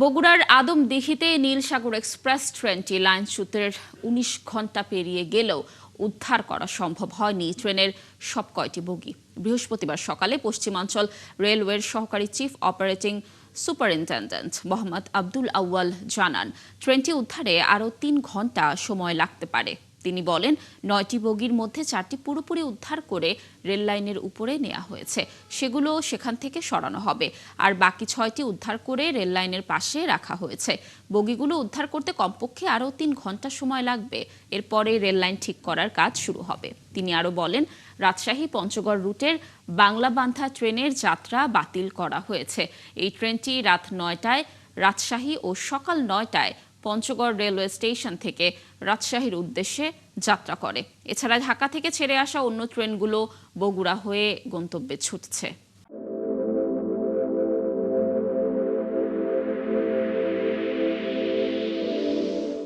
বগুড়ার আদমদীঘিতে নীলসাগর এক্সপ্রেস ট্রেনটি লাইনচ্যুতের ১৯ ঘণ্টা পেরিয়ে গেলেও উদ্ধার করা সম্ভব হয়নি ট্রেনের সব কয়টি বগি। বৃহস্পতিবার সকালে পশ্চিমাঞ্চল রেলওয়ের সহকারী chief operating superintendent Mohammad Abdul Awal জানান, ট্রেনটি উদ্ধারে আরও ৩ ঘণ্টা সময় লাগতে পারে। তিনি বলেন, ৯টি বগির মধ্যে 4টি পুরোপুরি উদ্ধার করে রেললাইনের উপরে নেওয়া হয়েছে, সেগুলো সেখান থেকে সরানো হবে। আর বাকি 6টি উদ্ধার করে রেললাইনের পাশে রাখা হয়েছে। বগিগুলো উদ্ধার করতে কমপক্ষে আরও 3 ঘণ্টা সময় লাগবে। এরপরে রেললাইন ঠিক করার কাজ শুরু হবে। তিনি আরও বলেন, রাজশাহী পঞ্চগড় রুটের বাংলাবান্ধা ট্রেনের যাত্রা বাতিল করা হয়েছে। এই ট্রেনটি রাত 9টায় রাজশাহী ও সকাল 9টায় পঞ্চগড় রেলওয়ে স্টেশন থেকে রাজশাহীর উদ্দেশ্যে যাত্রা করে। এছাড়া ঢাকা থেকে ছেড়ে আসা অন্য ট্রেনগুলো বগুড়া হয়ে গন্তব্যে ছুটছে।